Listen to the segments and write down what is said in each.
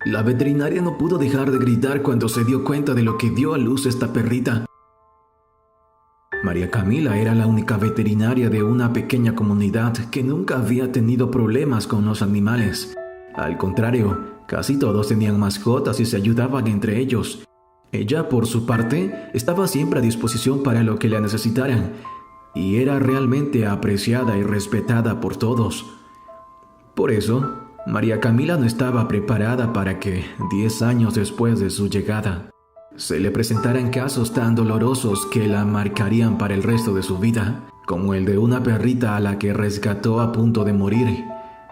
La veterinaria no pudo dejar de gritar cuando se dio cuenta de lo que dio a luz esta perrita. María Camila era la única veterinaria de una pequeña comunidad que nunca había tenido problemas con los animales. Al contrario, casi todos tenían mascotas y se ayudaban entre ellos. Ella, por su parte, estaba siempre a disposición para lo que la necesitaran, y era realmente apreciada y respetada por todos. Por eso, María Camila no estaba preparada para que, 10 años después de su llegada, se le presentaran casos tan dolorosos que la marcarían para el resto de su vida, como el de una perrita a la que rescató a punto de morir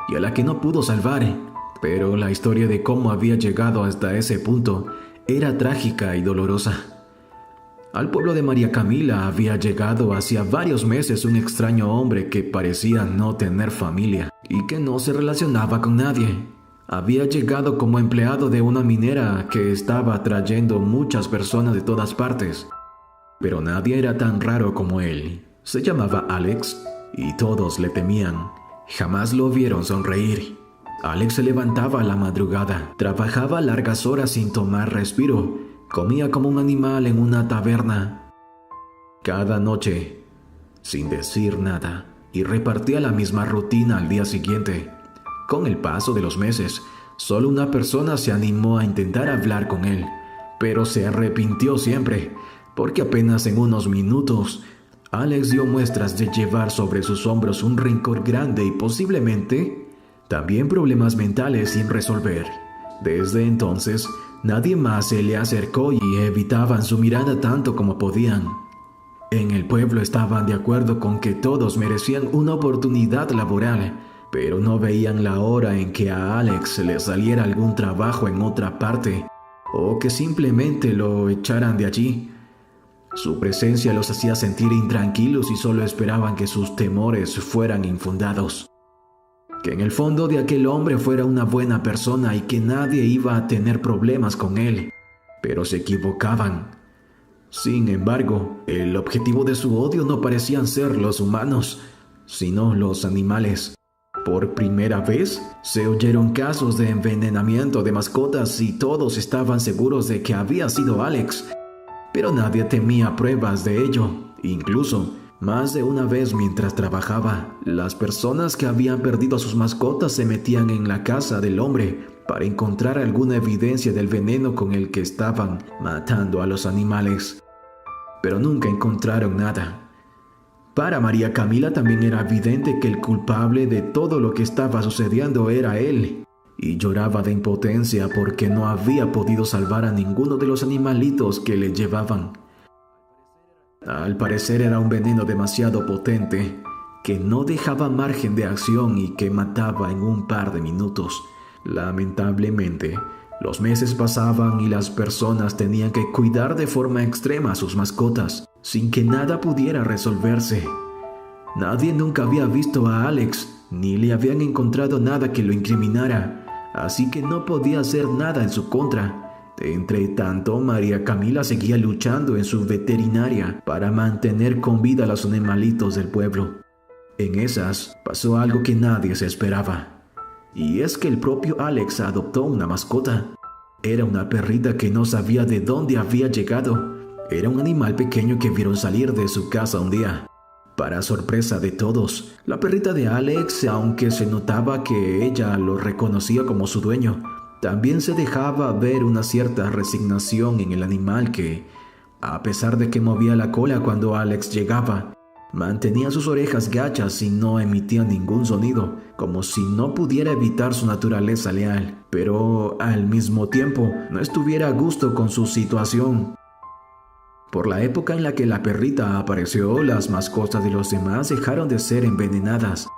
y a la que no pudo salvar. Pero la historia de cómo había llegado hasta ese punto era trágica y dolorosa. Al pueblo de María Camila había llegado hacía varios meses un extraño hombre que parecía no tener familia y que no se relacionaba con nadie. Había llegado como empleado de una minera que estaba trayendo muchas personas de todas partes, pero nadie era tan raro como él. Se llamaba Alex y todos le temían. Jamás lo vieron sonreír. Alex se levantaba a la madrugada, trabajaba largas horas sin tomar respiro, comía como un animal en una taberna cada noche, sin decir nada, y repartía la misma rutina al día siguiente. Con el paso de los meses, solo una persona se animó a intentar hablar con él, pero se arrepintió siempre, porque apenas en unos minutos, Alex dio muestras de llevar sobre sus hombros un rencor grande y posiblemente también problemas mentales sin resolver. Desde entonces, nadie más se le acercó y evitaban su mirada tanto como podían. En el pueblo estaban de acuerdo con que todos merecían una oportunidad laboral, pero no veían la hora en que a Alex le saliera algún trabajo en otra parte, o que simplemente lo echaran de allí. Su presencia los hacía sentir intranquilos y solo esperaban que sus temores fueran infundados. Que en el fondo de aquel hombre fuera una buena persona y que nadie iba a tener problemas con él, pero se equivocaban. Sin embargo, el objetivo de su odio no parecían ser los humanos, sino los animales. Por primera vez, se oyeron casos de envenenamiento de mascotas y todos estaban seguros de que había sido Alex, pero nadie temía pruebas de ello. Incluso, más de una vez mientras trabajaba, las personas que habían perdido a sus mascotas se metían en la casa del hombre para encontrar alguna evidencia del veneno con el que estaban matando a los animales. Pero nunca encontraron nada. Para María Camila también era evidente que el culpable de todo lo que estaba sucediendo era él, y lloraba de impotencia porque no había podido salvar a ninguno de los animalitos que le llevaban. Al parecer era un veneno demasiado potente, que no dejaba margen de acción y que mataba en un par de minutos. Lamentablemente, los meses pasaban y las personas tenían que cuidar de forma extrema a sus mascotas, sin que nada pudiera resolverse. Nadie nunca había visto a Alex, ni le habían encontrado nada que lo incriminara, así que no podía hacer nada en su contra. Entre tanto, María Camila seguía luchando en su veterinaria para mantener con vida a los animalitos del pueblo. En esas, pasó algo que nadie se esperaba. Y es que el propio Alex adoptó una mascota. Era una perrita que no sabía de dónde había llegado. Era un animal pequeño que vieron salir de su casa un día. Para sorpresa de todos, la perrita de Alex, aunque se notaba que ella lo reconocía como su dueño, también se dejaba ver una cierta resignación en el animal que, a pesar de que movía la cola cuando Alex llegaba, mantenía sus orejas gachas y no emitía ningún sonido, como si no pudiera evitar su naturaleza leal, pero al mismo tiempo no estuviera a gusto con su situación. Por la época en la que la perrita apareció, las mascotas de los demás dejaron de ser envenenadas.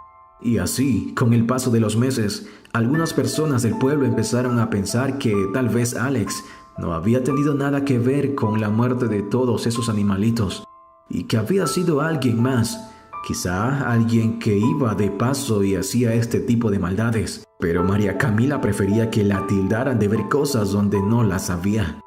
Y así, con el paso de los meses, algunas personas del pueblo empezaron a pensar que tal vez Alex no había tenido nada que ver con la muerte de todos esos animalitos, y que había sido alguien más, quizá alguien que iba de paso y hacía este tipo de maldades. Pero María Camila prefería que la tildaran de ver cosas donde no las había.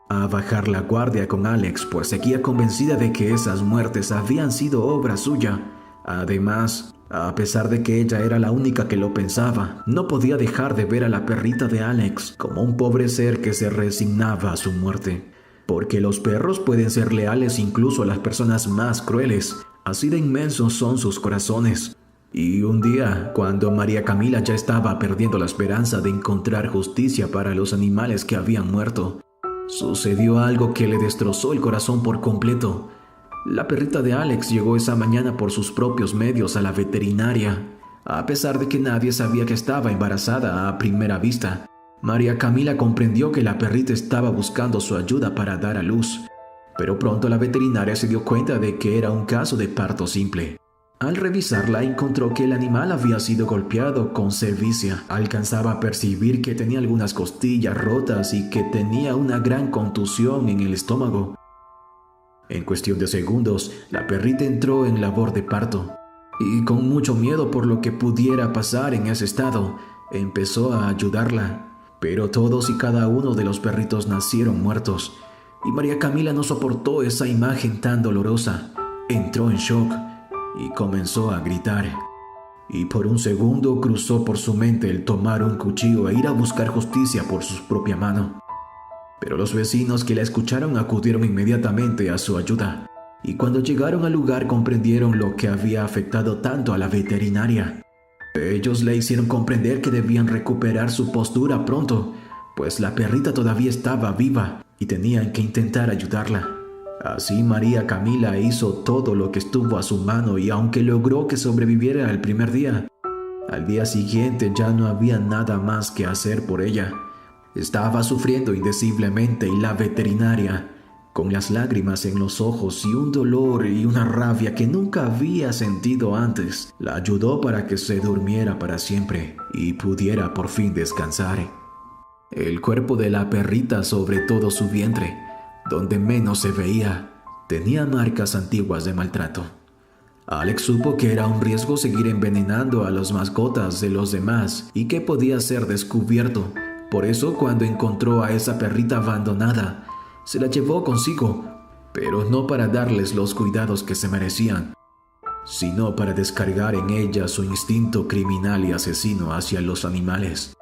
A bajar la guardia con Alex, pues seguía convencida de que esas muertes habían sido obra suya. Además, A pesar de que ella era la única que lo pensaba, no podía dejar de ver a la perrita de Alex como un pobre ser que se resignaba a su muerte. Porque los perros pueden ser leales incluso a las personas más crueles, así de inmensos son sus corazones. Y un día, cuando María Camila ya estaba perdiendo la esperanza de encontrar justicia para los animales que habían muerto, sucedió algo que le destrozó el corazón por completo. La perrita de Alex llegó esa mañana por sus propios medios a la veterinaria. A pesar de que nadie sabía que estaba embarazada a primera vista, María Camila comprendió que la perrita estaba buscando su ayuda para dar a luz. Pero pronto la veterinaria se dio cuenta de que era un caso de parto simple. Al revisarla encontró que el animal había sido golpeado con cervicia. Alcanzaba a percibir que tenía algunas costillas rotas y que tenía una gran contusión en el estómago. En cuestión de segundos, la perrita entró en labor de parto. Y con mucho miedo por lo que pudiera pasar en ese estado, empezó a ayudarla. Pero todos y cada uno de los perritos nacieron muertos. Y María Camila no soportó esa imagen tan dolorosa. Entró en shock y comenzó a gritar. Y por un segundo cruzó por su mente el tomar un cuchillo e ir a buscar justicia por su propia mano. Pero los vecinos que la escucharon acudieron inmediatamente a su ayuda. Y cuando llegaron al lugar comprendieron lo que había afectado tanto a la veterinaria. Ellos le hicieron comprender que debían recuperar su postura pronto, pues la perrita todavía estaba viva y tenían que intentar ayudarla. Así María Camila hizo todo lo que estuvo a su mano y aunque logró que sobreviviera el primer día, al día siguiente ya no había nada más que hacer por ella. Estaba sufriendo indeciblemente y la veterinaria, con las lágrimas en los ojos y un dolor y una rabia que nunca había sentido antes, la ayudó para que se durmiera para siempre y pudiera por fin descansar. El cuerpo de la perrita, sobre todo su vientre, donde menos se veía, tenía marcas antiguas de maltrato. Alex supo que era un riesgo seguir envenenando a las mascotas de los demás y que podía ser descubierto. Por eso, cuando encontró a esa perrita abandonada, se la llevó consigo, pero no para darles los cuidados que se merecían, sino para descargar en ella su instinto criminal y asesino hacia los animales.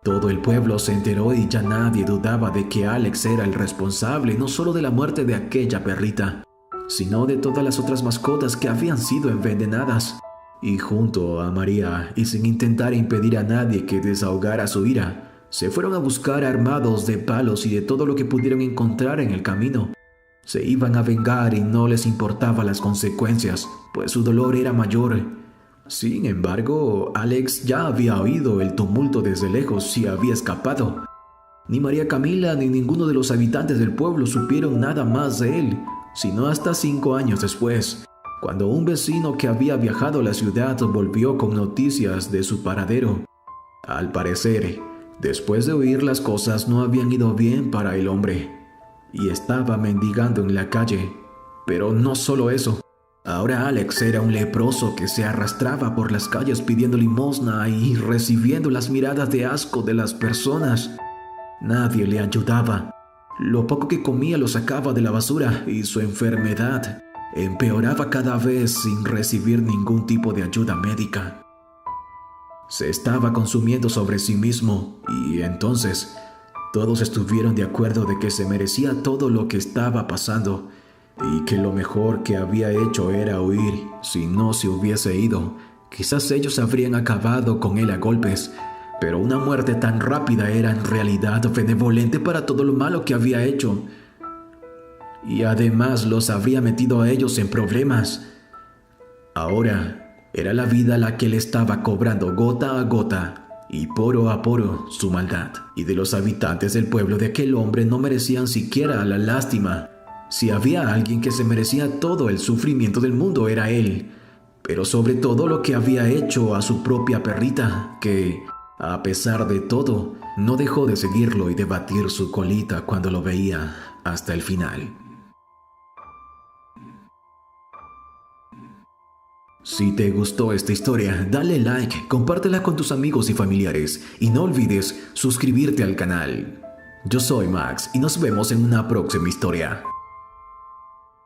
Todo el pueblo se enteró y ya nadie dudaba de que Alex era el responsable no solo de la muerte de aquella perrita, sino de todas las otras mascotas que habían sido envenenadas. Y junto a María, y sin intentar impedir a nadie que desahogara su ira, se fueron a buscar armados de palos y de todo lo que pudieron encontrar en el camino. Se iban a vengar y no les importaban las consecuencias, pues su dolor era mayor. Sin embargo, Alex ya había oído el tumulto desde lejos y había escapado. Ni María Camila ni ninguno de los habitantes del pueblo supieron nada más de él, sino hasta 5 años después, cuando un vecino que había viajado a la ciudad volvió con noticias de su paradero. Al parecer, después de oír las cosas no habían ido bien para el hombre, y estaba mendigando en la calle. Pero no solo eso. Ahora Alex era un leproso que se arrastraba por las calles pidiendo limosna y recibiendo las miradas de asco de las personas. Nadie le ayudaba. Lo poco que comía lo sacaba de la basura y su enfermedad empeoraba cada vez sin recibir ningún tipo de ayuda médica. Se estaba consumiendo sobre sí mismo y entonces todos estuvieron de acuerdo de que se merecía todo lo que estaba pasando y que lo mejor que había hecho era huir. Si no se hubiese ido, quizás ellos habrían acabado con él a golpes, pero una muerte tan rápida era en realidad benevolente para todo lo malo que había hecho. Y además los habría metido a ellos en problemas. Ahora era la vida la que le estaba cobrando gota a gota y poro a poro su maldad. Y de los habitantes del pueblo de aquel hombre no merecían siquiera la lástima. Si había alguien que se merecía todo el sufrimiento del mundo era él, pero sobre todo lo que había hecho a su propia perrita, que, a pesar de todo, no dejó de seguirlo y de batir su colita cuando lo veía hasta el final. Si te gustó esta historia, dale like, compártela con tus amigos y familiares y no olvides suscribirte al canal. Yo soy Max y nos vemos en una próxima historia.